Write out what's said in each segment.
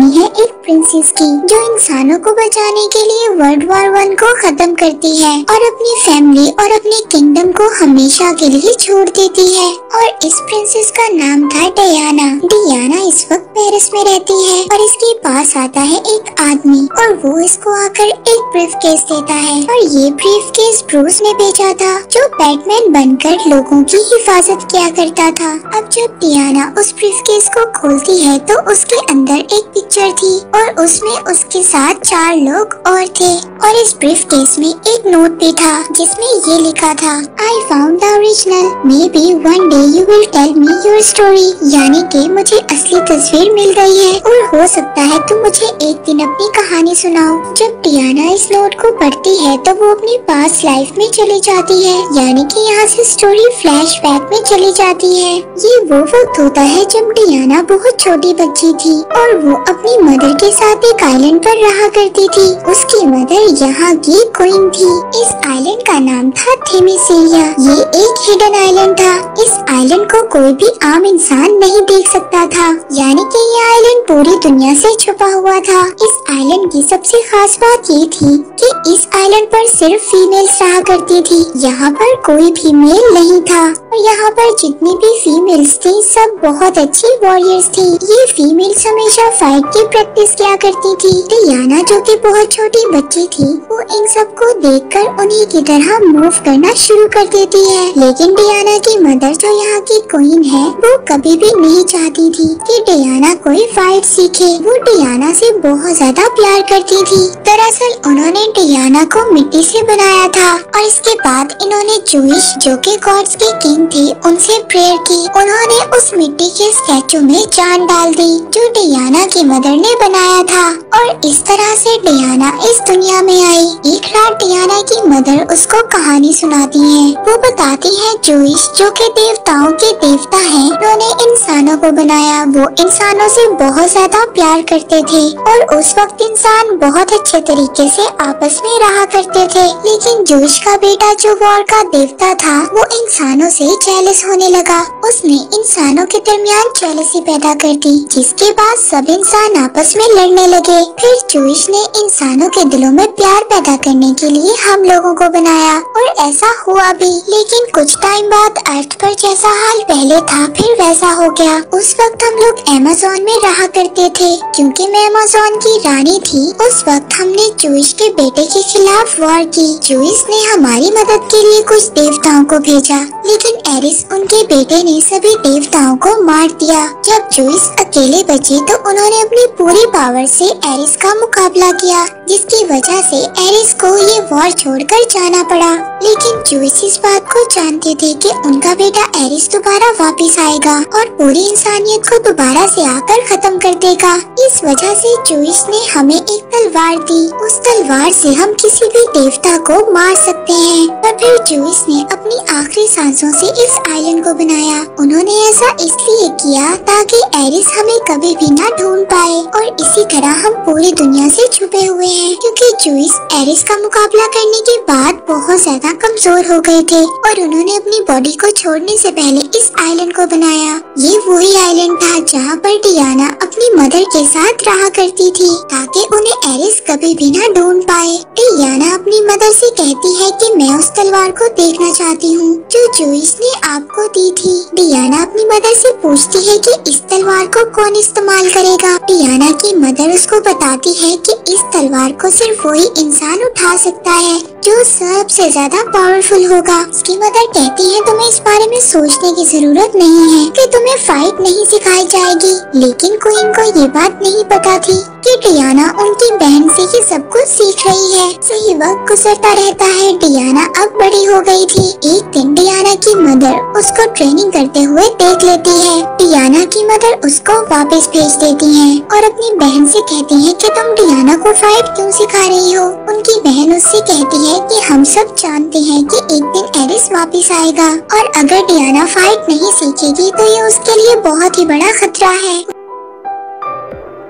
कहानी है एक प्रिंसेस की जो इंसानों को बचाने के लिए वर्ल्ड वॉर 1 को खत्म करती है और अपनी फैमिली और अपने किंगडम को हमेशा के लिए छोड़ देती है। और इस प्रिंसेस का नाम था डियाना। डियाना इस वक्त पेरिस में रहती है और इसके पास आता है एक आदमी और वो इसको आकर एक ब्रीफकेस देता है और ये ब्रीफकेस ब्रूस ने भेजा था जो बैटमैन बनकर लोगों की हिफाजत किया करता था। अब जब डियाना उस ब्रीफकेस को खोलती है तो उसके अंदर एक पिक्चर थी और उसमें उसके साथ 4 लोग और थे और इस ब्रीफकेस में एक नोट भी था जिसमें ये लिखा था, I found the original, maybe one day you will tell me your story. यानी कि मुझे असली तस्वीर मिल गई है और हो सकता है तुम मुझे एक दिन अपनी कहानी सुनाओ। जब डियाना इस नोट को पढ़ती है तो वो अपनी पास्ट लाइफ में चली जाती है, यानी कि यहाँ से स्टोरी फ्लैशबैक में चली जाती है। ये वो वक्त होता है जब डियाना बहुत छोटी बच्ची थी और वो अपनी मदर के साथ एक आइलैंड पर रहा करती थी। उसकी मदर यहाँ की क्वीन थी। इस आइलैंड का नाम था थेमेसिया। ये एक हिडन आइलैंड था। इस आइलैंड को कोई भी आम इंसान नहीं देख सकता था, यानी कि ये आइलैंड पूरी दुनिया से छुपा हुआ था। इस आइलैंड की सबसे खास बात ये थी कि इस आइलैंड पर सिर्फ फीमेल्स रहा करती थी। यहाँ पर कोई भी मेल नहीं था और यहाँ पर जितनी भी फीमेल्स थी सब बहुत अच्छी वॉरियर्स थी। ये फीमेल्स हमेशा फाइट की प्रैक्टिस किया करती थी। डियाना जो कि बहुत छोटी बच्ची थी वो इन सबको देखकर उन्हीं की तरह मूव करना शुरू कर देती है। लेकिन डियाना की मदर जो यहाँ की क्वीन है वो कभी भी नहीं चाहती थी कि डियाना कोई फाइट सीखे। वो डियाना से बहुत ज्यादा प्यार करती थी। दरअसल उन्होंने डियाना को मिट्टी से बनाया था और इसके बाद इन्होंने जूइश जो कि गॉड्स के किंग थे उनसे प्रेयर की। उन्होंने उस मिट्टी के स्टैचू में जान डाल दी जो डियाना की मदर ने बनाया था और इस तरह से डियाना इस दुनिया में आई। एक रात डियाना की मदर उसको कहानी सुनाती है। वो बताती है जूइश जो कि देवताओं के देवता हैं, उन्होंने इंसानों को बनाया। वो इंसानों से बहुत ज्यादा प्यार करते थे और उस वक्त इंसान बहुत अच्छे तरीके से आपस में रहा करते थे। लेकिन जूइश का बेटा जो वॉर का देवता था वो इंसानों से जेलस होने लगा। उसने इंसानों के दरमियान जेलसी पैदा कर दी जिसके बाद सब इंसान आपस में लड़ने लगे। फिर जूइश ने इंसानों के दिलों में प्यार पैदा करने के लिए हम लोगों को बनाया और ऐसा हुआ भी। लेकिन कुछ टाइम बाद अर्थ पर जैसा हाल पहले था फिर वैसा हो गया। उस वक्त हम लोग अमेज़न में रहा करते थे क्योंकि मैं अमेज़न की रानी थी। उस वक्त हमने जूइश के बेटे के खिलाफ वॉर की। जूइश ने हमारी मदद के लिए कुछ देवताओं को भेजा लेकिन एरिस उनके बेटे ने सभी देवताओं को मार दिया। जब जूइश अकेले बचे तो उन्होंने अपनी पूरी पावर से एरिस का मुकाबला किया जिसकी वजह से एरिस को ये वॉर छोड़कर जाना पड़ा। लेकिन जूइश इस बात को जानते थे कि उनका बेटा एरिस दोबारा वापस आएगा और पूरी इंसानियत को दोबारा से आकर खत्म कर देगा। इस वजह से जूइश ने हमें एक तलवार दी। उस तलवार से हम किसी भी देवता को मार सकते हैं। और फिर जूइश ने अपनी आखिरी सांसों से इस आइलैंड को बनाया। उन्होंने ऐसा इसलिए किया ताकि एरिस हमें कभी भी ना ढूंढ पाए और इसी तरह हम पूरी दुनिया से छुपे हुए हैं क्योंकि जूइश एरिस का मुकाबला करने के बाद बहुत ज्यादा कमजोर हो गए थे और उन्होंने अपनी बॉडी को छोड़ने से पहले इस आइलैंड को बनाया। ये वही आइलैंड था जहाँ पर डियाना अपनी मदर के साथ रहा करती थी ताकि उन्हें एरिस कभी भी ना ढूंढ पाए। डियाना अपनी मदर से कहती है कि मैं उस तलवार को देखना चाहती हूँ जो जूइश ने आपको दी थी। डियाना अपनी मदर से पूछती है कि इस तलवार को कौन इस्तेमाल करेगा। डियाना की मदर उसको बताती है कि इस तलवार को सिर्फ वही इंसान उठा सकता है जो सबसे ज्यादा पावरफुल होगा। उसकी मदर कहती है तुम्हें इस बारे में सोचने की जरूरत नहीं है कि तुम्हें फाइट नहीं सिखाई जाएगी। लेकिन क्वीन को ये बात नहीं पता थी कि डियाना उनकी बहन से ही सब कुछ सीख रही है। सही वक्त गुजरता रहता है। डियाना अब बड़ी हो गई थी। एक दिन डियाना की मदर उसको ट्रेनिंग करते हुए देख लेती है। डियाना की मदर उसको वापस भेज देती है और अपनी बहन से कहती है कि तुम डियाना को फाइट क्यों सिखा रही हो। उनकी बहन उससे कहती है कि हम सब जानते हैं कि एक दिन एरिस वापस आएगा और अगर डियाना फाइट नहीं सीखेगी तो ये उसके लिए बहुत ही बड़ा खतरा है।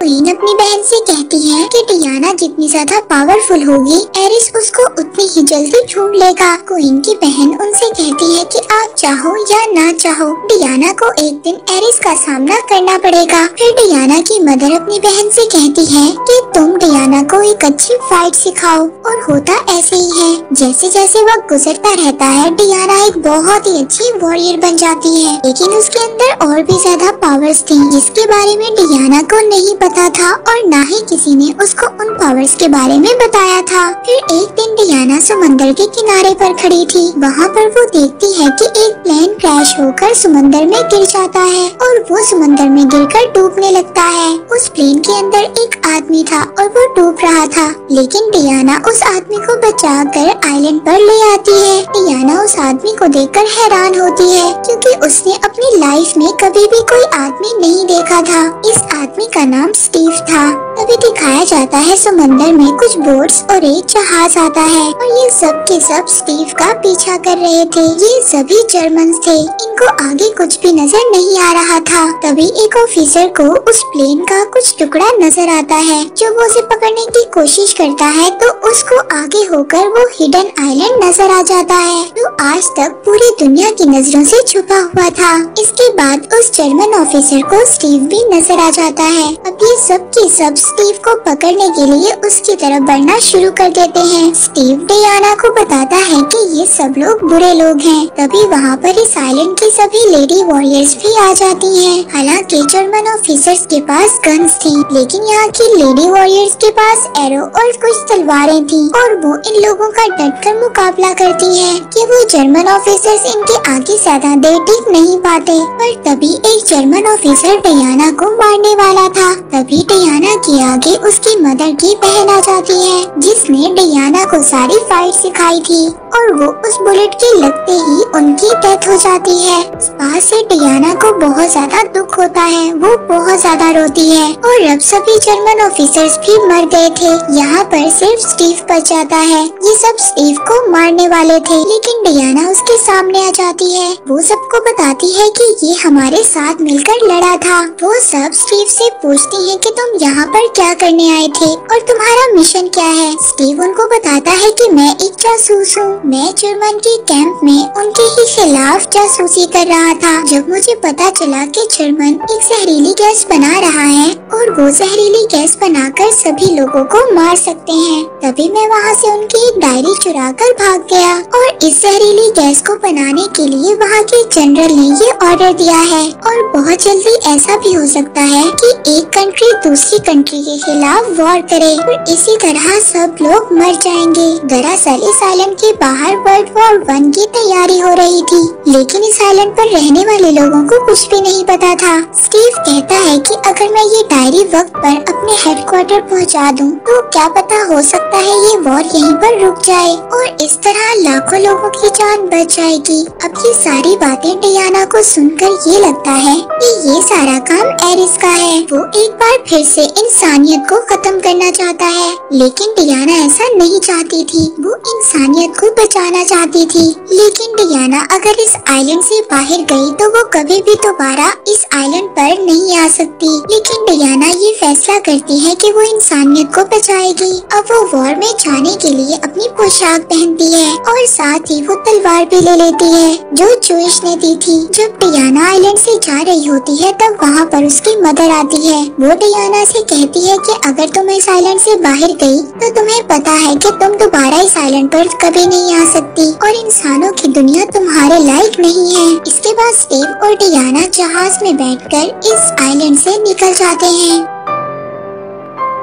क्वीन अपनी बहन से कहती है कि डियाना जितनी ज्यादा पावरफुल होगी, एरिस उसको उतनी ही जल्दी ढूंढ लेगा। क्वीन की बहन उनसे कहती है कि आप चाहो या ना चाहो, डियाना को एक दिन एरिस का सामना करना पड़ेगा। फिर डियाना की मदर अपनी बहन से कहती है कि तुम डियाना को एक अच्छी फाइट सिखाओ, और होता ऐसे ही है। जैसे जैसे वक्त गुजरता रहता है, डियाना एक बहुत ही अच्छी वॉरियर बन जाती है, लेकिन उसके अंदर और भी ज्यादा पावर्स थी जिसके बारे में डियाना को नहीं पता था और ना ही किसी ने उसको उन पावर्स के बारे में बताया था। फिर एक दिन डियाना समंदर के किनारे पर खड़ी थी। वहाँ पर वो देखती है कि एक प्लेन क्रैश होकर समंदर में गिर जाता है और वो समंदर में गिरकर डूबने लगता है। उस प्लेन के अंदर एक आदमी था और वो डूब रहा था, लेकिन डियाना उस आदमी को बचाकर आइलैंड पर ले आती है। डियाना उस आदमी को देखकर हैरान होती है क्योंकि उसने अपनी लाइफ में कभी भी कोई आदमी नहीं देखा था। इस आदमी का नाम स्टीव था। तभी दिखाया जाता है समंदर में कुछ बोट्स और एक जहाज आता है और ये सब के सब स्टीव का पीछा कर रहे थे। ये सभी जर्मन थे। इनको आगे कुछ भी नजर नहीं आ रहा था। तभी एक ऑफिसर को उस प्लेन का कुछ टुकड़ा नजर आता है। जब वो उसे पकड़ने की कोशिश करता है तो उसको आगे होकर वो हिडन आइलैंड नजर आ जाता है जो आज तक पूरी दुनिया की नजरों से छुपा हुआ था। इसके बाद उस जर्मन ऑफिसर को स्टीव भी नजर आ जाता है। अब ये सब के सब स्टीव को पकड़ने के लिए उसकी तरफ बढ़ना शुरू कर देते हैं। स्टीव डियाना को बताता है कि ये सब लोग बुरे लोग हैं। तभी वहाँ पर इस आइलैंड की सभी लेडी वॉरियर्स भी आ जाती हैं। हालांकि जर्मन ऑफिसर्स के पास गन्स थी, लेकिन यहाँ की लेडी वॉरियर्स के पास एरो और कुछ तलवारें थी और वो इन लोगों का डटकर मुकाबला करती है कि वो जर्मन ऑफिसर्स इनके आगे ज्यादा देर टिक नहीं पाते। पर तभी एक जर्मन ऑफिसर डियाना को मारने वाला था। तभी डियाना के आगे उसकी मदर की बहन आ जाती है जिसने डियाना को सारी फाइट सिखाई थी और वो उस बुलेट के लगते ही उनकी डेथ हो जाती है। इस बात से डियाना को बहुत ज्यादा दुख होता है। वो बहुत ज्यादा रोती है और अब सभी जर्मन ऑफिसर्स भी मर गए थे। यहाँ पर सिर्फ स्टीव बच जाता है। ये सब स्टीव को मारने वाले थे, लेकिन डियाना उसके सामने आ जाती है। वो सबको बताती है कि ये हमारे साथ मिलकर लड़ा था। वो सब स्टीव से पूछती है कि तुम यहाँ पर क्या करने आए थे और तुम्हारा मिशन क्या है। स्टीव उनको बताता है कि मैं एक जासूस हूँ। मैं जर्मन के कैंप में उनके ही खिलाफ जासूसी कर रहा था। जब मुझे पता चला कि जर्मन एक जहरीली गैस बना रहा है और वो जहरीली गैस बनाकर सभी लोगों को मार सकते हैं, तभी मैं वहाँ से उनकी एक डायरी चुरा कर भाग गया और इस जहरीली गैस को बनाने के लिए वहाँ के जनरल ने ये ऑर्डर दिया है। और बहुत जल्दी ऐसा भी हो सकता है कि एक कंट्री दूसरी कंट्री के खिलाफ वॉर करे और इसी तरह सब लोग मर जाएंगे। दरअसल इस आइलैंड के बाहर वर्ल्ड वॉर 1 की तैयारी हो रही थी, लेकिन इस आइलैंड पर रहने वाले लोगों को कुछ भी नहीं पता था। स्टीव कहता है कि अगर मैं ये डायरी वक्त पर अपने हेडक्वार्टर पहुंचा दूं, तो क्या पता हो सकता है ये वॉर यहीं पर रुक जाए और इस तरह लाखों लोगों की जान बच जाएगी। अब ये सारी बातें डियाना को सुनकर ये लगता है कि ये सारा काम एरिस का है। वो एक बार फिर से इंसानियत को खत्म करना चाहता है, लेकिन डियाना ऐसा नहीं चाहती थी। वो इंसानियत को बचाना चाहती थी, लेकिन डियाना अगर इस आइलैंड से बाहर गई तो वो कभी भी दोबारा इस आइलैंड पर नहीं आ सकती। लेकिन डियाना ये फैसला करती है कि वो इंसानियत को बचाएगी। अब वो वॉर में जाने के लिए अपनी पोशाक पहनती है और साथ ही वो तलवार भी ले लेती है जो जूइश ने दी थी। जब डियाना आइलैंड से जा रही होती है तब वहाँ पर उसकी मदर आती है। वो डियाना से कहती है कि अगर तुम इस आइलैंड से बाहर गई तो तुम्हें पता है कि तुम दोबारा इस आइलैंड पर कभी नहीं आ सकती और इंसानों की दुनिया तुम्हारे लायक नहीं है। इसके बाद स्टीव और डियाना जहाज में बैठकर इस आइलैंड से निकल जाते हैं।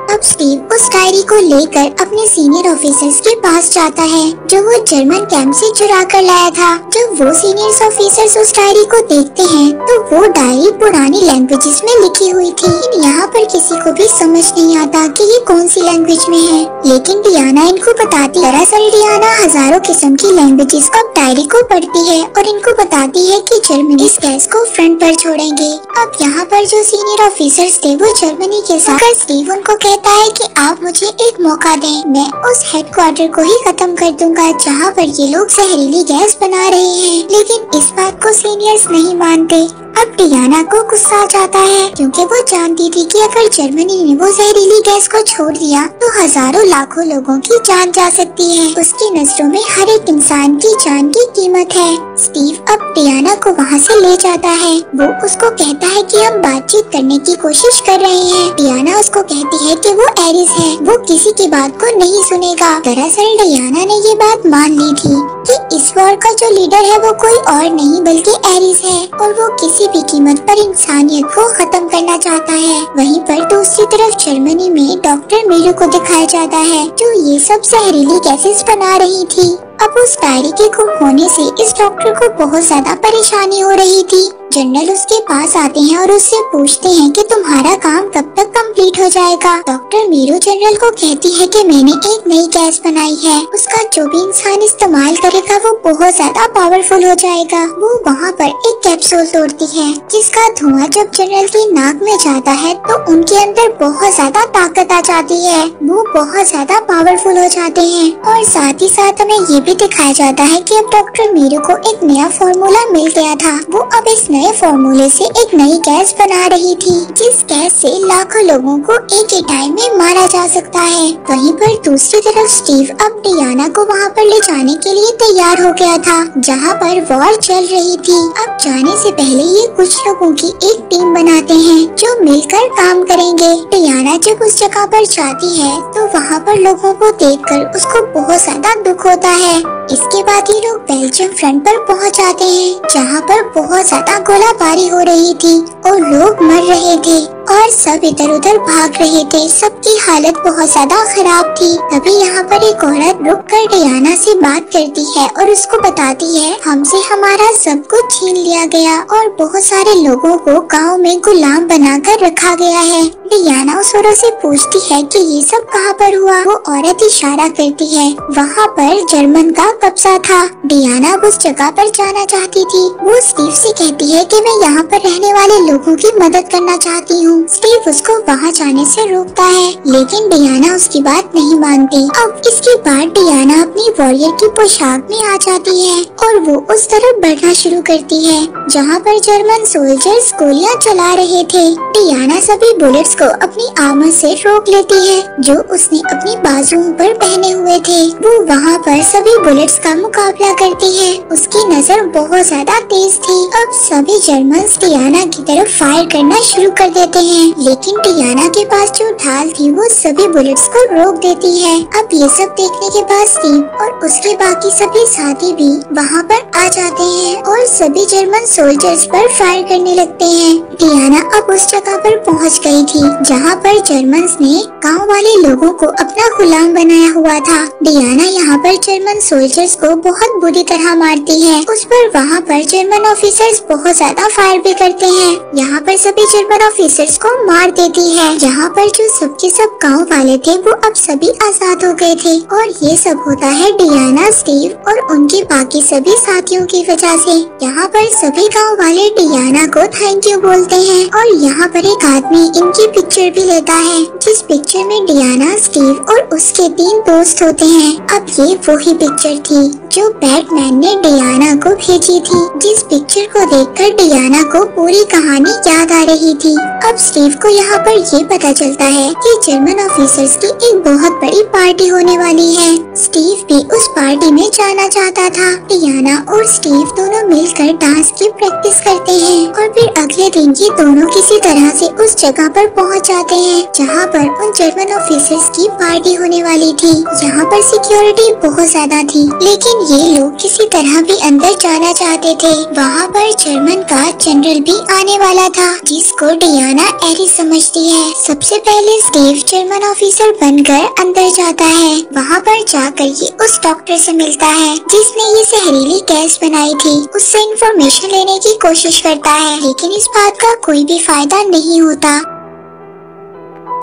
अब स्टीव उस डायरी को लेकर अपने सीनियर ऑफिसर्स के पास जाता है जो वो जर्मन कैंप से चुरा कर लाया था। जब वो सीनियर ऑफिसर्स उस डायरी को देखते हैं तो वो डायरी पुरानी लैंग्वेजेस में लिखी हुई थी। यहाँ पर किसी को भी समझ नहीं आता कि ये कौन सी लैंग्वेज में है, लेकिन डियाना इनको बताती। दरअसल डियाना हजारों किस्म की लैंग्वेजेस अब डायरी को पढ़ती है और इनको बताती है कि जर्मनी इस गैस को फ्रंट पर छोड़ेंगे। अब यहाँ पर जो सीनियर ऑफिसर्स थे वो जर्मनी के साथ स्टीव उनको कहता कहता है कि आप मुझे एक मौका दें, मैं उस हेडक्वार्टर को ही खत्म कर दूंगा जहाँ पर ये लोग जहरीली गैस बना रहे हैं। लेकिन इस बात को सीनियर्स नहीं मानते। अब डियाना को गुस्सा आ जाता है क्योंकि वो जानती थी कि अगर जर्मनी ने वो जहरीली गैस को छोड़ दिया तो हजारों लाखों लोगों की जान जा सकती है। उसकी नजरों में हर एक इंसान की जान की कीमत है। स्टीव अब डियाना को वहाँ से ले जाता है। वो उसको कहता है कि हम बातचीत करने की कोशिश कर रहे हैं। डियाना उसको कहती है कि वो एरिस है, वो किसी की बात को नहीं सुनेगा। दरअसल डियाना ने ये बात मान ली थी कि इस वॉर का जो लीडर है वो कोई और नहीं बल्कि एरिस है और वो किसी भी कीमत पर इंसानियत को खत्म करना चाहता है। वहीं पर दूसरी तरफ जर्मनी में डॉक्टर मीरू को दिखाया जाता है जो ये सब जहरीली गैसेस बना रही थी। अब उस डायरी के गुम होने से इस डॉक्टर को बहुत ज्यादा परेशानी हो रही थी। जनरल उसके पास आते हैं और उससे पूछते हैं कि तुम्हारा काम कब तक कंप्लीट हो जाएगा। डॉक्टर मीरू जनरल को कहती है कि मैंने एक नई गैस बनाई है, उसका जो भी इंसान इस्तेमाल करेगा वो बहुत ज्यादा पावरफुल हो जाएगा। वो वहाँ पर एक कैप्सूल तोड़ती है जिसका धुआं जब जनरल की नाक में जाता है तो उनके अंदर बहुत ज्यादा ताकत आ जाती है, वो बहुत ज्यादा पावरफुल हो जाते हैं। और साथ ही साथ हमें ये भी दिखाया जाता है कि अब डॉक्टर मीरू को एक नया फॉर्मूला मिल गया था। वो अब इस नए फॉर्मूले से एक नई गैस बना रही थी जिस गैस से लाखों लोगों को एक ही टाइम में मारा जा सकता है। वहीं पर दूसरी तरफ स्टीव अब डियाना को वहाँ पर ले जाने के लिए तैयार हो गया था जहाँ पर वॉर चल रही थी। अब जाने से पहले ये कुछ लोगों की एक टीम बनाते हैं जो मिलकर काम करेंगे। डियाना जब उस जगह पर जाती है तो वहाँ पर लोगों को देखकर उसको बहुत ज्यादा दुख होता है। इसके बाद ये लोग बेल्जियम फ्रंट पर पहुँच जाते हैं जहाँ पर बहुत ज्यादा गोलाबारी हो रही थी और लोग मर रहे थे और सब इधर उधर भाग रहे थे। सबकी हालत बहुत ज्यादा खराब थी। तभी यहाँ पर एक औरत रुक कर डियाना से बात करती है और उसको बताती है हमसे हमारा सब कुछ छीन लिया गया और बहुत सारे लोगों को गांव में गुलाम बनाकर रखा गया है। डियाना उस औरत से पूछती है कि ये सब कहाँ पर हुआ। वो औरत इशारा करती है वहाँ पर जर्मन का कब्जा था। डियाना उस जगह पर जाना चाहती थी। वो स्टीव से कहती है कि मैं यहाँ पर रहने वाले लोगों की मदद करना चाहती हूँ। स्टीव उसको वहाँ जाने से रोकता है लेकिन डियाना उसकी बात नहीं मानती। अब इसके बाद डियाना अपनी वॉरियर की पोशाक में आ जाती है और वो उस तरफ बढ़ना शुरू करती है जहाँ पर जर्मन सोल्जर्स गोलियां चला रहे थे। डियाना सभी बुलेट्स को अपनी आर्मर से रोक लेती है जो उसने अपनी बाजुओं पर पहने हुए थे। वो वहाँ पर सभी बुलेट्स का मुकाबला करती है। उसकी नजर बहुत ज्यादा तेज थी। अब सभी जर्मन्स डियाना की तरफ फायर करना शुरू कर देते हैं लेकिन डियाना के पास जो ढाल थी वो सभी बुलेट्स को रोक देती है। अब ये सब देखने के बाद स्टीव और उसके बाकी सभी साथी भी वहाँ पर आ जाते हैं और सभी जर्मन सोल्जर्स पर फायर करने लगते हैं। डियाना अब उस जगह पर पहुँच गई थी जहाँ पर जर्मन्स ने गाँव वाले लोगों को अपना गुलाम बनाया हुआ था। डियाना यहाँ पर जर्मन सोल्जर्स को बहुत बुरी तरह मारती है। उस पर वहाँ पर जर्मन ऑफिसर्स बहुत ज्यादा फायर भी करते हैं। यहाँ पर सभी जर्मन ऑफिसर्स को मार देती है। यहाँ पर जो सबके सब गाँव वाले थे वो अब सभी आजाद हो गए थे और ये सब होता है डियाना, स्टीव और उनके बाकी सभी साथियों की वजह से। यहाँ पर सभी गाँव वाले डियाना को थैंक यू बोलते हैं और यहाँ पर एक आदमी इनकी पिक्चर भी लेता है जिस पिक्चर में डियाना, स्टीव और उसके 3 दोस्त होते हैं। अब ये वही पिक्चर थी जो बैटमैन ने डियाना को भेजी थी। जिस पिक्चर को देखकर डियाना को पूरी कहानी याद आ रही थी। अब स्टीव को यहाँ पर ये पता चलता है कि जर्मन ऑफिसर्स की एक बहुत बड़ी पार्टी होने वाली है। स्टीव भी उस पार्टी में जाना चाहता था। डियाना और स्टीव दोनों मिलकर डांस की प्रैक्टिस करते हैं और फिर अगले दिन ये दोनों किसी तरह से उस जगह पर पहुँच जाते हैं जहाँ पर उन जर्मन ऑफिसर्स की पार्टी होने वाली थी। यहाँ पर सिक्योरिटी बहुत ज्यादा थी लेकिन ये लोग किसी तरह भी अंदर जाना चाहते थे। वहाँ पर जर्मन का जनरल भी आने वाला था जिसको डियाना एरिस समझती है। सबसे पहले स्टीव जर्मन ऑफिसर बनकर अंदर जाता है। वहाँ पर जाकर ये उस डॉक्टर से मिलता है जिसने ये जहरीली गैस बनाई थी। उससे इंफॉर्मेशन लेने की कोशिश करता है लेकिन इस बात का कोई भी फायदा नहीं होता।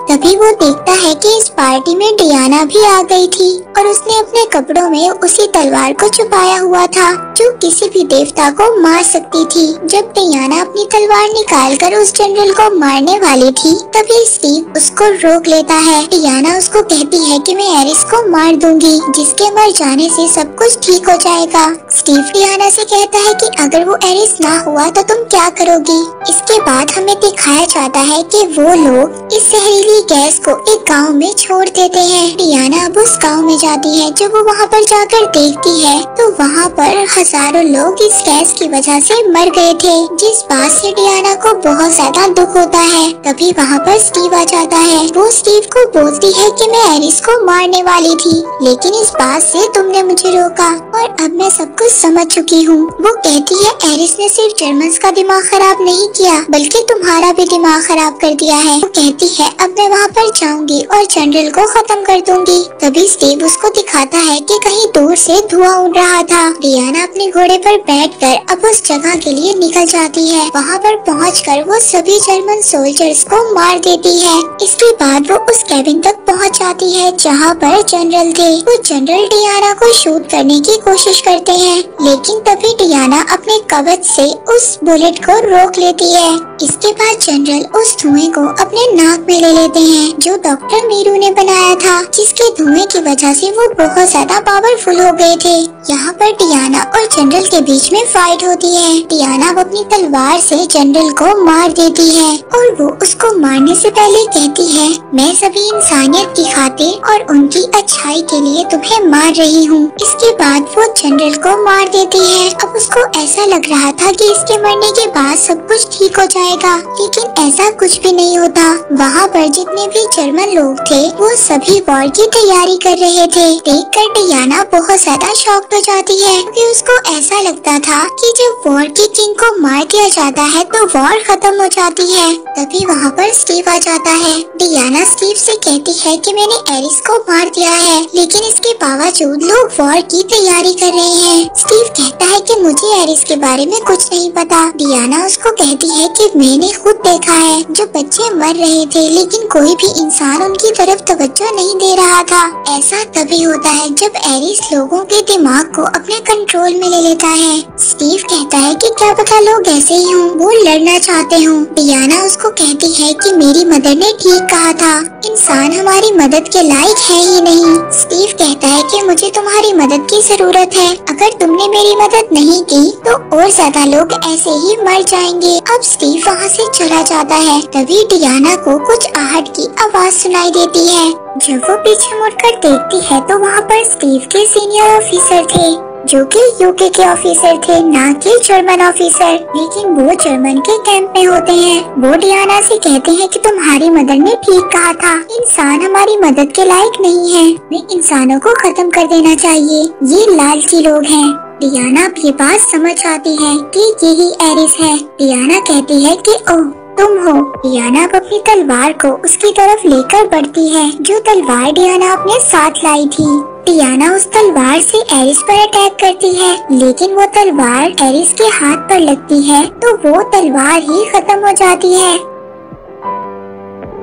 तभी तभी वो देखता है कि इस पार्टी में डियाना भी आ गई थी और उसने अपने कपड़ों में उसी तलवार को छुपाया हुआ था जो किसी भी देवता को मार सकती थी। जब डियाना अपनी तलवार निकालकर उस जनरल को मारने वाली थी तभी स्टीव उसको रोक लेता है। डियाना उसको कहती है कि मैं एरिस को मार दूंगी, जिसके मर जाने से सब कुछ ठीक हो जाएगा। स्टीव डियाना से कहता है कि अगर वो एरिस ना हुआ तो तुम क्या करोगी। इसके बाद हमें दिखाया जाता है कि वो लोग इस जहरीली गैस को एक गांव में छोड़ देते हैं। डियाना अब उस गांव में जाती है। जब वो वहाँ पर जाकर देखती है तो वहाँ पर हजारों लोग इस गैस की वजह से मर गए थे, जिस बात से डियाना को बहुत ज्यादा दुख होता है। तभी वहाँ पर स्टीव आ जाता है। वो स्टीव को बोलती है कि मैं एरिस को मारने वाली थी, लेकिन इस बात से तुमने मुझे रोका और अब मैं सब कुछ समझ चुकी हूँ। वो कहती है एरिस ने सिर्फ जर्मन्स का दिमाग खराब नहीं किया बल्कि तुम्हारा भी दिमाग खराब कर दिया है। वो कहती है अब मैं वहाँ पर जाऊंगी और जनरल को खत्म कर दूंगी। तभी स्टीव उसको दिखाता है कि कहीं दूर से धुआं उड़ रहा था। डियाना अपने घोड़े पर बैठकर अब उस जगह के लिए निकल जाती है। वहाँ पर पहुंचकर वो सभी जर्मन सोल्जर्स को मार देती है। इसके बाद वो उस कैबिन तक पहुँच जाती है जहाँ पर जनरल थे। वो जनरल डियाना को शूट करने की कोशिश करते हैं, लेकिन तभी डियाना अपने कवच से उस बुलेट को रोक लेती है। इसके बाद जनरल उस धुएं को अपने नाक में ले लेते हैं जो डॉक्टर मीरू ने बनाया था, जिसके धुएं की वजह से वो बहुत ज्यादा पावरफुल हो गए थे। यहाँ पर डियाना और जनरल के बीच में फाइट होती है। डियाना अपनी तलवार से जनरल को मार देती है और वो उसको मारने से पहले कहती है मैं सभी इंसानियत की खातिर और उनकी अच्छाई के लिए तुम्हें मार रही हूँ। इसके बाद वो जनरल को मार देती है। अब उसको ऐसा लग रहा था कि इसके मरने के बाद सब कुछ ठीक हो जाएगा, लेकिन ऐसा कुछ भी नहीं होता। वहाँ पर जितने भी जर्मन लोग थे वो सभी वॉर की तैयारी कर रहे थे। देखकर डियाना बहुत ज्यादा शॉक्ड हो जाती है क्योंकि उसको ऐसा लगता था कि जब वॉर के किंग को मार दिया जाता है तो वॉर खत्म हो जाती है। तभी वहाँ पर स्टीव आ जाता है। डियाना स्टीव से कहती है कि मैंने एरिस को मार दिया है, लेकिन इसके बावजूद लोग वॉर की तैयारी कर रहे हैं। स्टीव कहता है कि मुझे एरिस के बारे में कुछ नहीं पता। डियाना उसको कहती है कि मैंने खुद देखा है जो बच्चे मर रहे थे, लेकिन कोई भी इंसान उनकी तरफ तवज्जो नहीं दे रहा था। ऐसा तभी होता है जब एरिस लोगों के दिमाग को अपने कंट्रोल में ले लेता है। स्टीव कहता है कि क्या पता लोग ऐसे ही हों, वो लड़ना चाहते हों। डियाना उसको कहती है कि मेरी मदर ने ठीक कहा था, इंसान हमारी मदद के लायक है ही नहीं। स्टीव कहता है कि मुझे तुम्हारी मदद की जरूरत है, अगर तुमने मेरी मदद नहीं की तो और ज्यादा लोग ऐसे ही मर जाएंगे। अब स्टीव वहाँ से चला जाता है। तभी डियाना को कुछ आहट की आवाज सुनाई देती है। जब वो पीछे मुड़कर देखती है तो वहाँ पर स्टीव के सीनियर ऑफिसर थे जो कि यूके के ऑफिसर थे, ना कि जर्मन ऑफिसर, लेकिन वो जर्मन के कैंप में होते हैं। वो डियाना से कहते हैं कि तुम्हारी मदर ने ठीक कहा था, इंसान हमारी मदद के लायक नहीं है, हमें इंसानों को खत्म कर देना चाहिए, ये लालची लोग हैं। डियाना ये बात समझ आती है कि यही एरिस है। डियाना कहती है कि ओह तुम हो। डियाना अब अपनी तलवार को उसकी तरफ लेकर बढ़ती है जो तलवार डियाना अपने साथ लाई थी। डियाना उस तलवार से एरिस पर अटैक करती है, लेकिन वो तलवार एरिस के हाथ पर लगती है तो वो तलवार ही खत्म हो जाती है।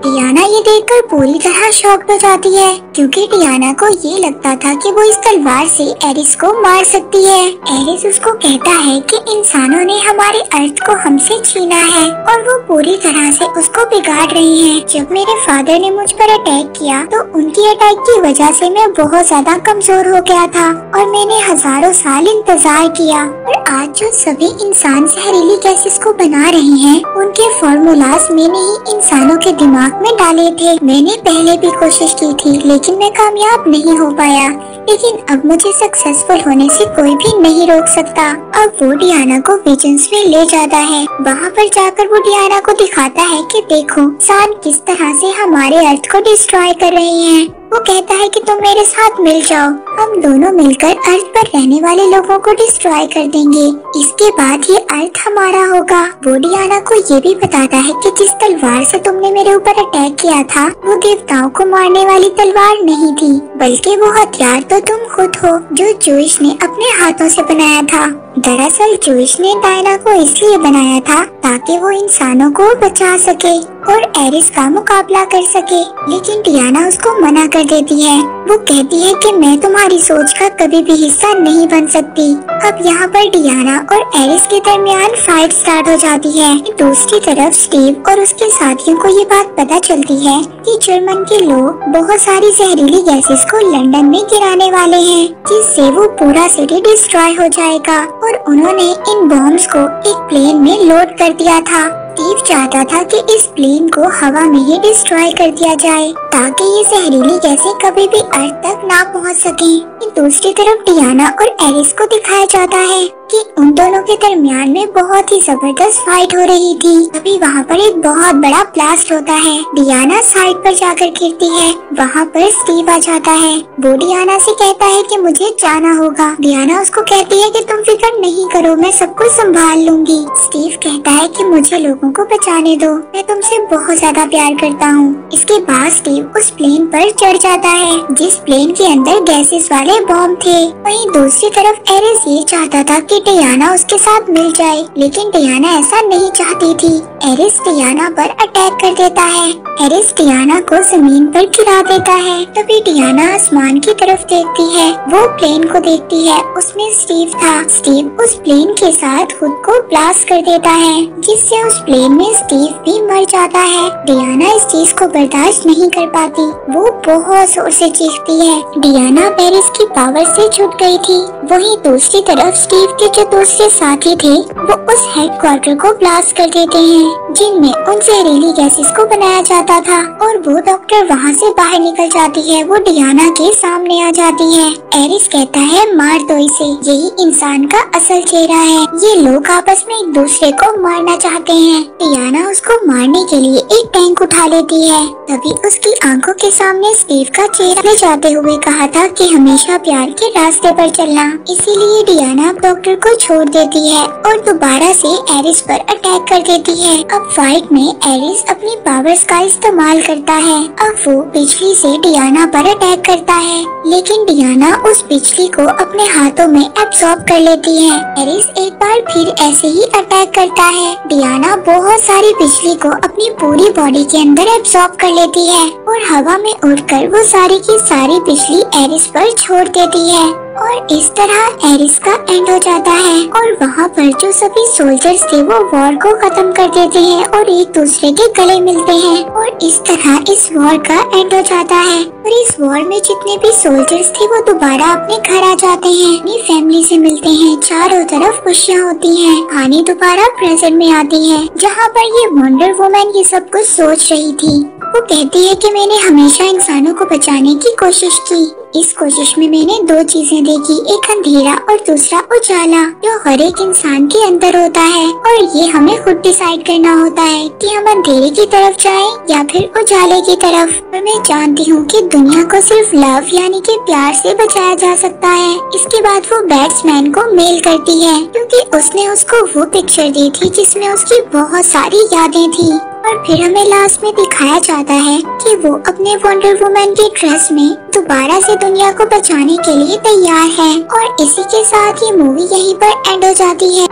डियाना ये देखकर पूरी तरह शॉक्ड हो जाती है क्योंकि डियाना को ये लगता था कि वो इस तलवार से एरिस को मार सकती है। एरिस उसको कहता है कि इंसानों ने हमारे अर्थ को हमसे छीना है और वो पूरी तरह से उसको बिगाड़ रहे हैं। जब मेरे फादर ने मुझ पर अटैक किया तो उनकी अटैक की वजह से मैं बहुत ज्यादा कमजोर हो गया था और मैंने हजारों साल इंतजार किया, और आज जो सभी इंसान जहरीली गैसेस को बना रहे हैं उनके फॉर्मूलाज मैंने ही इंसानों के दिमाग में डाले थे। मैंने पहले भी कोशिश की थी लेकिन मैं कामयाब नहीं हो पाया, लेकिन अब मुझे सक्सेसफुल होने से कोई भी नहीं रोक सकता। अब वो डियाना को विजन्स में ले जाता है। वहाँ पर जाकर वो डियाना को दिखाता है कि देखो इंसान किस तरह से हमारे अर्थ को डिस्ट्रॉय कर रहे हैं। वो कहता है कि तुम मेरे साथ मिल जाओ, हम दोनों मिलकर अर्थ पर रहने वाले लोगों को डिस्ट्रॉय कर देंगे, इसके बाद ये अर्थ हमारा होगा। वो डियाना को ये भी बताता है कि जिस तलवार से तुमने मेरे ऊपर अटैक किया था वो देवताओं को मारने वाली तलवार नहीं थी, बल्कि वो हथियार तो तुम खुद हो जो जूइश ने अपने हाथों से बनाया था। दरअसल जोइस ने डायना को इसलिए बनाया था ताकि वो इंसानों को बचा सके और एरिस का मुकाबला कर सके, लेकिन डियाना उसको मना कर देती है। वो कहती है कि मैं तुम्हारी सोच का कभी भी हिस्सा नहीं बन सकती। अब यहाँ पर डियाना और एरिस के दरमियान फाइट स्टार्ट हो जाती है। दूसरी तरफ स्टीव और उसके साथियों को ये बात पता चलती है कि जर्मन के लोग बहुत सारी जहरीली गैसेस को लंदन में गिराने वाले हैं, जिससे वो पूरा सिटी डिस्ट्रॉय हो जाएगा। और उन्होंने इन बॉम्ब्स को एक प्लेन में लोड कर दिया था। स्टीव चाहता था कि इस प्लेन को हवा में ही डिस्ट्रॉय कर दिया जाए ताकि ये जहरीली गैसें कभी भी अर्थ तक ना पहुंच सकें। दूसरी तरफ डियाना और एरिस को दिखाया जाता है कि उन दोनों के दरमियान में बहुत ही जबरदस्त फाइट हो रही थी। तभी वहाँ पर एक बहुत बड़ा ब्लास्ट होता है। डियाना साइड पर जाकर गिरती है। वहाँ पर स्टीव आ जाता है। वो डियाना से कहता है कि मुझे जाना होगा। डियाना उसको कहती है कि तुम फिक्र नहीं करो, मैं सब कुछ संभाल लूंगी। स्टीव कहता है कि मुझे लोगों को बचाने दो, मैं तुमसे बहुत ज्यादा प्यार करता हूँ। इसके बाद स्टीव उस प्लेन पर चढ़ जाता है जिस प्लेन के अंदर गैसेस वाले बॉम्ब थे। वहीं दूसरी तरफ एरिस ये चाहता था कि डियाना उसके साथ मिल जाए, लेकिन डियाना ऐसा नहीं चाहती थी। एरिस डियाना पर अटैक कर देता है। एरिस डियाना को जमीन पर गिरा देता है। तभी डियाना आसमान की तरफ देखती है। वो प्लेन को देखती है, उसमें स्टीव था। स्टीव उस प्लेन के साथ खुद को ब्लास्ट कर देता है, जिससे उस प्लेन में स्टीव भी मर जाता है। डियाना इस चीज को बर्दाश्त नहीं कर पाती। वो बहुत जोर से चीखती है। डियाना एरिस की पावर से छूट गई थी। वहीं दूसरी तरफ स्टीव के जो दूसरे साथी थे वो उस हेडक्वार्टर को ब्लास्ट कर देते हैं जिनमें उन जहरीली गैसेस को बनाया जाता था। और वो डॉक्टर वहाँ से बाहर निकल जाती है। वो डियाना के सामने आ जाती है। एरिस कहता है मार दो इसे, यही इंसान का असल चेहरा है। ये लोग आपस में एक दूसरे को मारना चाहते हैं। डियाना उसको मारने के लिए एक टैंक उठा लेती है। तभी उसकी आंखों के सामने स्टीव का चेहरा ले जाते हुए कहा था कि हमेशा प्यार के रास्ते पर चलना। इसीलिए डियाना डॉक्टर को छोड़ देती है और दोबारा से एरिस पर अटैक कर देती है। अब फाइट में एरिस अपनी पावर्स का इस्तेमाल करता है। अब वो बिजली से डियाना पर अटैक करता है, लेकिन डियाना उस बिजली को अपने हाथों में एब्सॉर्ब कर लेती है। एरिस एक बार फिर ऐसे ही अटैक करता है। डियाना बहुत सारी बिजली को अपनी पूरी बॉडी के अंदर एब्सॉर्ब कर लेती है और हवा में उड़कर वो सारी की सारी बिजली एरिस पर छोड़ देती है। और इस तरह एरिस का एंड हो जाता है और वहाँ पर जो सभी सोल्जर्स थे वो वॉर को खत्म कर देते हैं और एक दूसरे के गले मिलते हैं। और इस तरह इस वॉर का एंड हो जाता है। और इस वॉर में जितने भी सोल्जर्स थे वो दोबारा अपने घर आ जाते हैं, अपनी फैमिली से मिलते हैं। चारों तरफ खुशियाँ होती हैं। कहानी दोबारा प्रेजेंट में आती है जहाँ पर ये वंडर वुमन ये सब कुछ सोच रही थी। वो कहती है कि मैंने हमेशा इंसानों को बचाने की कोशिश की। इस कोशिश में मैंने दो चीजें देखी, एक अंधेरा और दूसरा उजाला, जो हर एक इंसान के अंदर होता है। और ये हमें खुद डिसाइड करना होता है कि हम अंधेरे की तरफ जाएं या फिर उजाले की तरफ। और मैं जानती हूँ कि दुनिया को सिर्फ लव यानी कि प्यार से बचाया जा सकता है। इसके बाद वो बैट्समैन को मेल करती है क्योंकि उसने उसको वो पिक्चर दी थी जिसमें उसकी बहुत सारी यादें थी। और फिर हमें लास्ट में दिखाया जाता है कि वो अपने वंडर वुमन की ड्रेस में दोबारा से दुनिया को बचाने के लिए तैयार है। और इसी के साथ ये मूवी यहीं पर एंड हो जाती है।